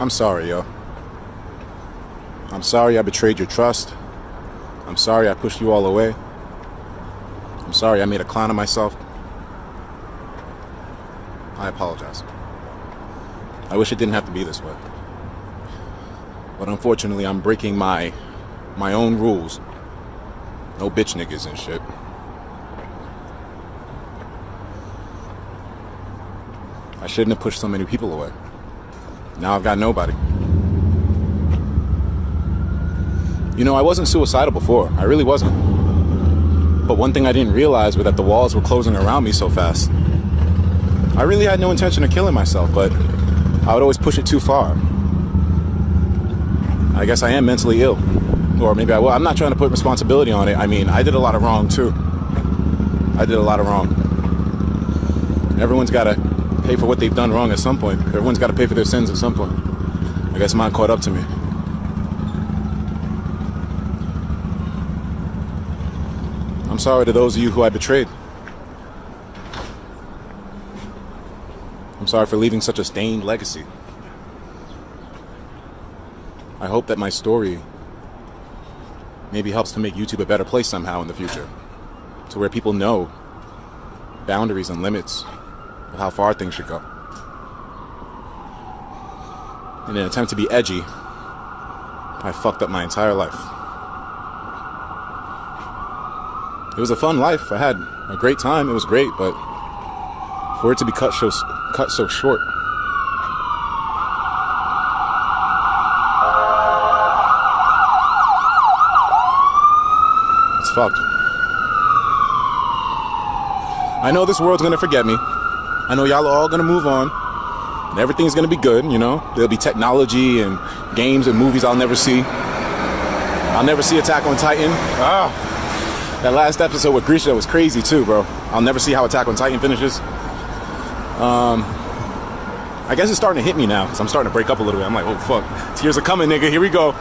I'm sorry, yo. I'm sorry I betrayed your trust. I'm sorry I pushed you all away. I'm sorry I made a clown of myself. I apologize. I wish it didn't have to be this way. But unfortunately, I'm breaking my own rules. No bitch niggas and shit. I shouldn't have pushed so many people away. Now I've got nobody. You know, I wasn't suicidal before. I really wasn't. But one thing I didn't realize was that the walls were closing around me so fast. I really had no intention of killing myself, but I would always push it too far. I guess I am mentally ill. Or maybe I will. I'm not trying to put responsibility on it. I mean, I did a lot of wrong too. I did a lot of wrong. Everyone's got to pay for what they've done wrong at some point. Everyone's got to pay for their sins at some point. I guess mine caught up to me. I'm sorry to those of you who I betrayed. I'm sorry for leaving such a stained legacy. I hope that my story maybe helps to make YouTube a better place somehow in the future, to where people know boundaries and limits of how far things should go. In an attempt to be edgy, I fucked up my entire life. It was a fun life. I had a great time. It was great, but for it to be cut so short. It's fucked. I know this world's gonna forget me. I know y'all are all gonna move on. And everything's gonna be good, you know? There'll be technology and games and movies I'll never see. I'll never see Attack on Titan. That last episode with Grisha was crazy too, bro. I'll never see how Attack on Titan finishes. I guess it's starting to hit me now, because I'm starting to break up a little bit. I'm like, oh fuck, tears are coming, nigga. Here we go.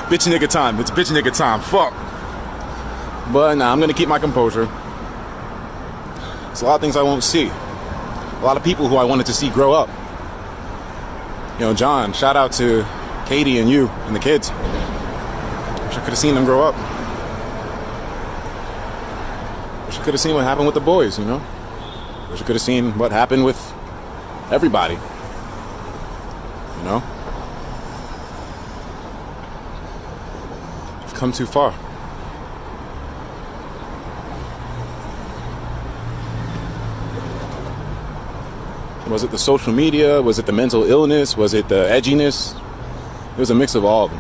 Bitch nigga time. It's bitch nigga time. Fuck. But nah, I'm gonna keep my composure. There's a lot of things I won't see. A lot of people who I wanted to see grow up. You know, John, shout out to Katie and you and the kids. Wish I could have seen them grow up. Wish I could have seen what happened with the boys, you know? Wish I could have seen what happened with everybody. You know? I've come too far. Was it the social media? Was it the mental illness? Was it the edginess? It was a mix of all of them.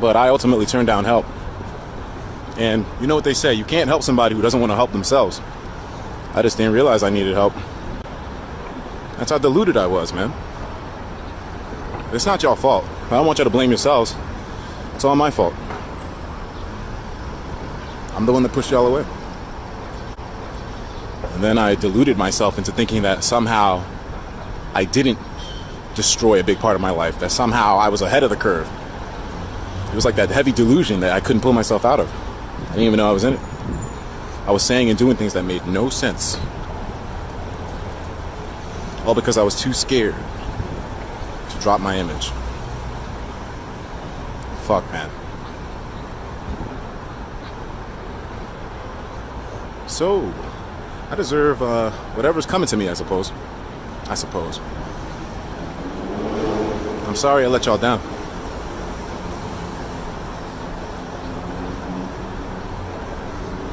But I ultimately turned down help. And you know what they say, you can't help somebody who doesn't want to help themselves. I just didn't realize I needed help. That's how deluded I was, man. It's not your fault. I don't want you to blame yourselves. It's all my fault. I'm the one that pushed y'all away. And then I deluded myself into thinking that somehow I didn't destroy a big part of my life, that somehow I was ahead of the curve. It was like that heavy delusion that I couldn't pull myself out of. I didn't even know I was in it. I was saying and doing things that made no sense. All because I was too scared to drop my image. Fuck, man. So, I deserve whatever's coming to me, I suppose. I'm sorry I let y'all down.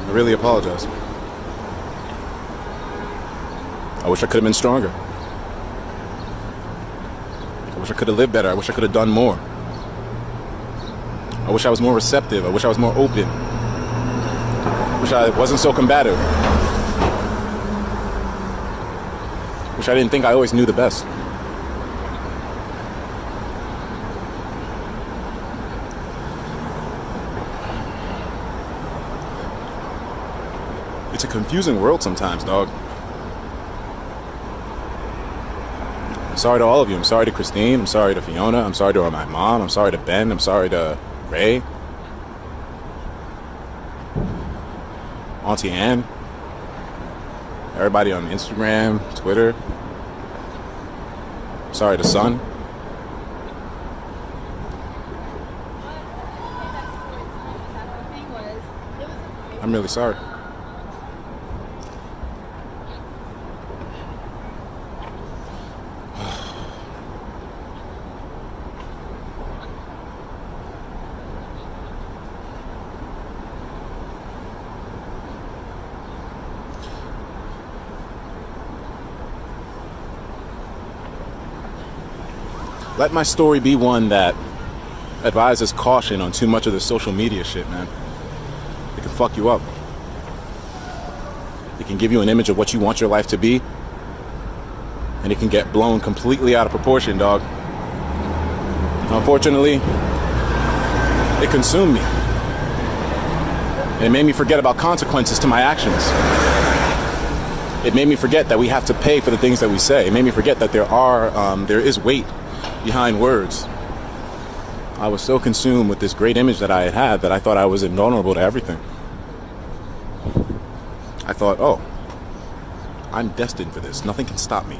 I really apologize. I wish I could have been stronger. I wish I could have lived better. I wish I could have done more. I wish I was more receptive. I wish I was more open. I wish I wasn't so combative. I wish I didn't think I always knew the best. It's a confusing world sometimes, dog. I'm sorry to all of you. I'm sorry to Christine. I'm sorry to Fiona. I'm sorry to my mom. I'm sorry to Ben. I'm sorry to Ray. Auntie Ann. Everybody on Instagram, Twitter. I'm sorry to Son. I'm really sorry. Let my story be one that advises caution on too much of the social media shit, man. It can fuck you up. It can give you an image of what you want your life to be, and it can get blown completely out of proportion, dog. Unfortunately, it consumed me. And it made me forget about consequences to my actions. It made me forget that we have to pay for the things that we say. It made me forget that there is weight behind words. I was so consumed with this great image that I had that I thought I was invulnerable to everything. I thought, oh, I'm destined for this. Nothing can stop me.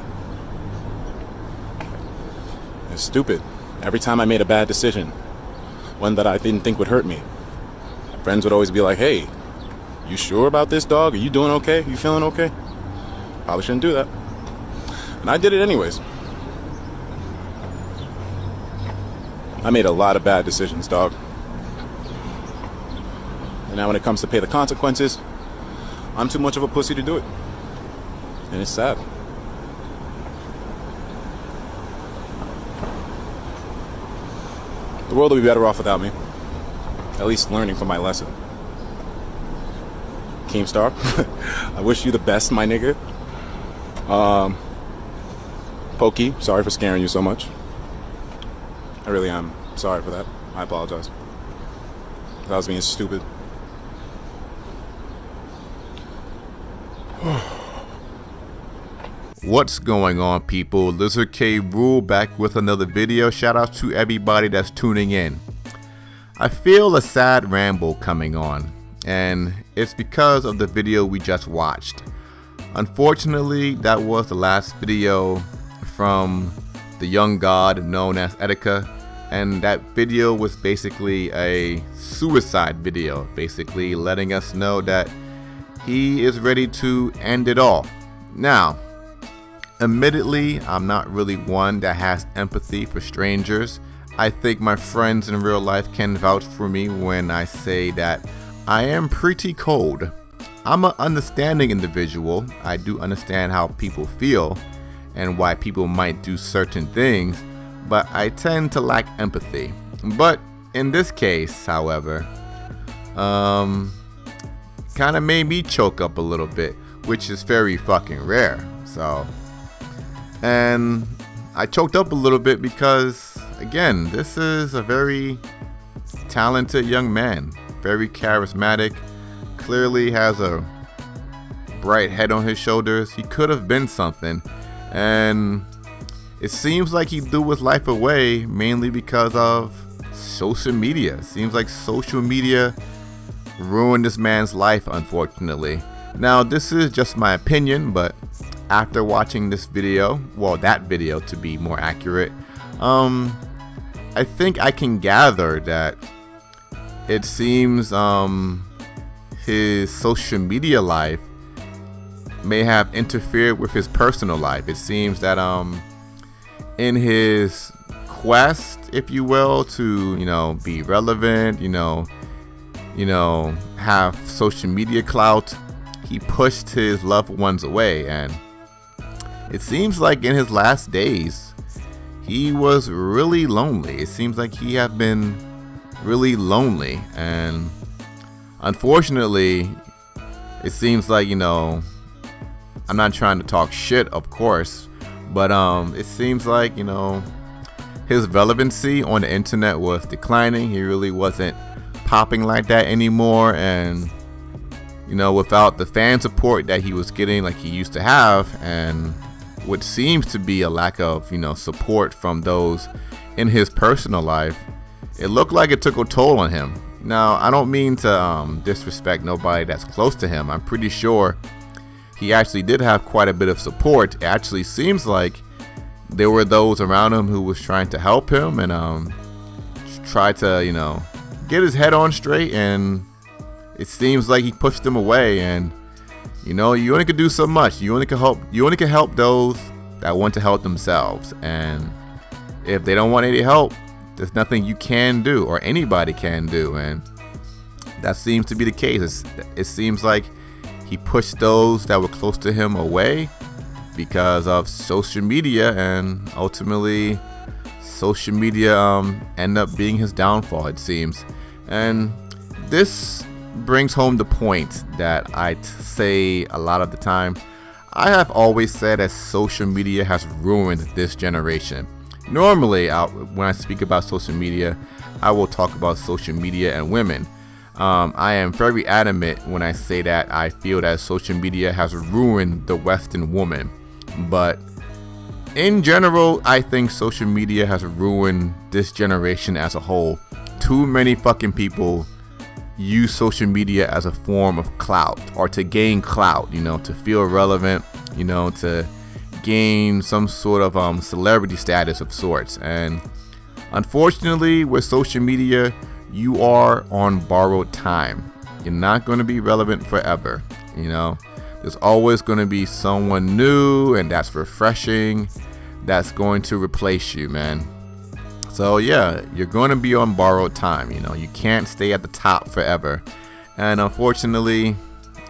It's stupid. Every time I made a bad decision, one that I didn't think would hurt me, friends would always be like, hey, you sure about this, dog? Are you doing okay? You feeling okay? Probably shouldn't do that. And I did it anyways. I made a lot of bad decisions, dog. And now when it comes to pay the consequences, I'm too much of a pussy to do it. And it's sad. The world will be better off without me. At least learning from my lesson. Keemstar, I wish you the best, my nigga. Pokey, sorry for scaring you so much. I really am sorry for that. I apologize. That was being stupid. What's going on, people? Lizard K Rule back with another video. Shout out to everybody that's tuning in. I feel a sad ramble coming on, and it's because of the video we just watched. Unfortunately, that was the last video from the young god known as Etika, and that video was basically a suicide video, basically letting us know that he is ready to end it all. Now, admittedly, I'm not really one that has empathy for strangers. I think my friends in real life can vouch for me when I say that I am pretty cold. I'm an understanding individual. I do understand how people feel and why people might do certain things, but I tend to lack empathy. But in this case, however, kind of made me choke up a little bit, which is very fucking rare. So, and I choked up a little bit because, again, this is a very talented young man, very charismatic, clearly has a bright head on his shoulders. He could have been something, and it seems like he threw his life away mainly because of social media. It seems like social media ruined this man's life, unfortunately. Now, this is just my opinion, but after watching this video, well, that video to be more accurate, I think I can gather that it seems his social media life may have interfered with his personal life. It seems that in his quest, if you will, to be relevant, have social media clout, he pushed his loved ones away, and it seems like in his last days he was really lonely. It seems like he had been really lonely, and unfortunately it seems like, I'm not trying to talk shit, of course, but it seems like, his relevancy on the internet was declining. He really wasn't popping like that anymore, and without the fan support that he was getting like he used to have, and what seems to be a lack of support from those in his personal life, it looked like it took a toll on him. Now, I don't mean to disrespect nobody that's close to him. I'm pretty sure he actually did have quite a bit of support. It actually seems like there were those around him who was trying to help him and try to get his head on straight, and it seems like he pushed them away, and you know, you only can do so much. You only can help those that want to help themselves, and if they don't want any help, there's nothing you can do or anybody can do, and that seems to be the case. It seems like he pushed those that were close to him away because of social media, and ultimately social media end up being his downfall, it seems. And this brings home the point that I say a lot of the time. I have always said that social media has ruined this generation. Normally, when I speak about social media, I will talk about social media and women. I am very adamant when I say that I feel that social media has ruined the Western woman. But in general, I think social media has ruined this generation as a whole. Too many fucking people use social media as a form of clout, or to gain clout, you know, to feel relevant, you know, to gain some sort of celebrity status of sorts. And unfortunately, with social media, you are on borrowed time. You're not going to be relevant forever, you know. There's always going to be someone new, and that's refreshing, that's going to replace you, man. So yeah, you're going to be on borrowed time, you know. You can't stay at the top forever. And unfortunately,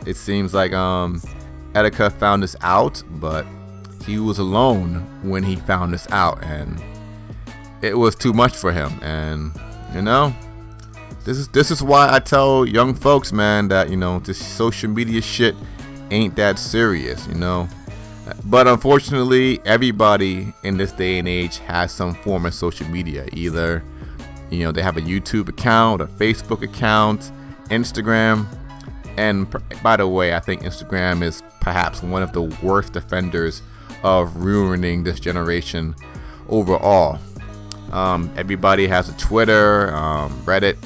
it seems like Etika found this out, but he was alone when he found this out, and it was too much for him. And you know, this is why I tell young folks, man, that, you know, this social media shit ain't that serious, you know. But unfortunately, everybody in this day and age has some form of social media. Either, you know, they have a YouTube account, a Facebook account, Instagram. And by the way, I think Instagram is perhaps one of the worst offenders of ruining this generation overall. Everybody has a Twitter, Reddit.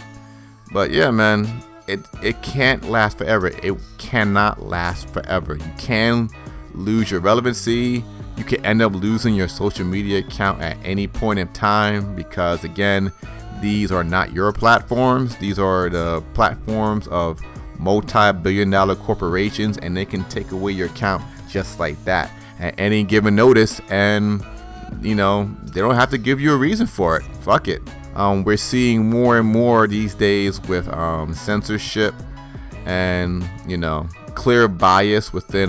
But yeah, man, it can't last forever. It cannot last forever. You can lose your relevancy. You can end up losing your social media account at any point in time, because again, these are not your platforms. These are the platforms of multi-billion-dollar corporations, and they can take away your account just like that at any given notice. And you know, they don't have to give you a reason for it. Fuck it. We're seeing more and more these days with censorship and, you know, clear bias within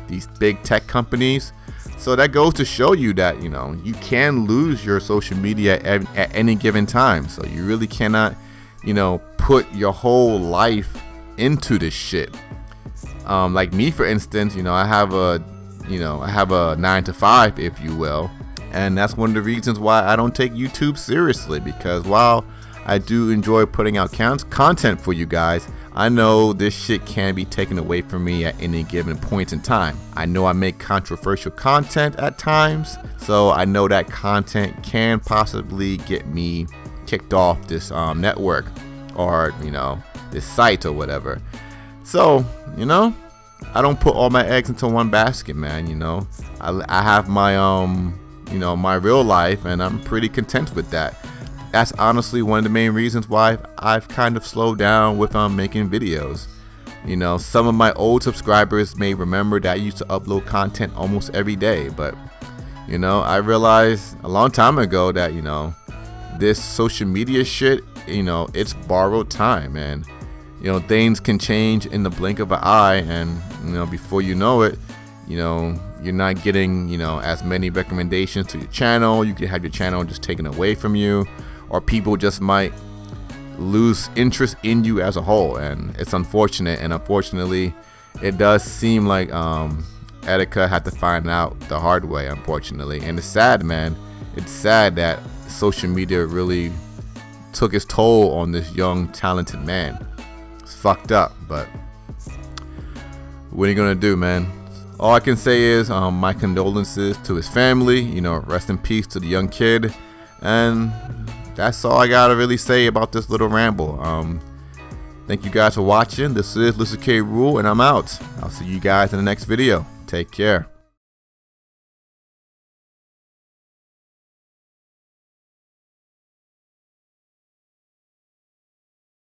these big tech companies. So that goes to show you that, you know, you can lose your social media at any given time. So you really cannot, you know, put your whole life into this shit. Like me, for instance, you know, I have a 9 to 5, if you will. And that's one of the reasons why I don't take YouTube seriously, because while I do enjoy putting out content for you guys, I know this shit can be taken away from me at any given point in time. I know I make controversial content at times, so I know that content can possibly get me kicked off this network, or, you know, this site or whatever. So, you know, I don't put all my eggs into one basket, man. You know, I have my you know, my real life, and I'm pretty content with that. That's honestly one of the main reasons why I've kind of slowed down with making videos. You know, some of my old subscribers may remember that I used to upload content almost every day, but you know, I realized a long time ago that, you know, this social media shit, you know, it's borrowed time, and you know, things can change in the blink of an eye, and you know, before you know it, you know, you're not getting, you know, as many recommendations to your channel. You could have your channel just taken away from you, or people just might lose interest in you as a whole. And it's unfortunate, and unfortunately it does seem like Etika had to find out the hard way, unfortunately. And it's sad, man. It's sad that social media really took its toll on this young, talented man. It's fucked up, but what are you gonna do, man? All I can say is my condolences to his family. You know, rest in peace to the young kid. And that's all I gotta really say about this little ramble. Thank you guys for watching. This is Lucy K. Rule, and I'm out. I'll see you guys in the next video. Take care.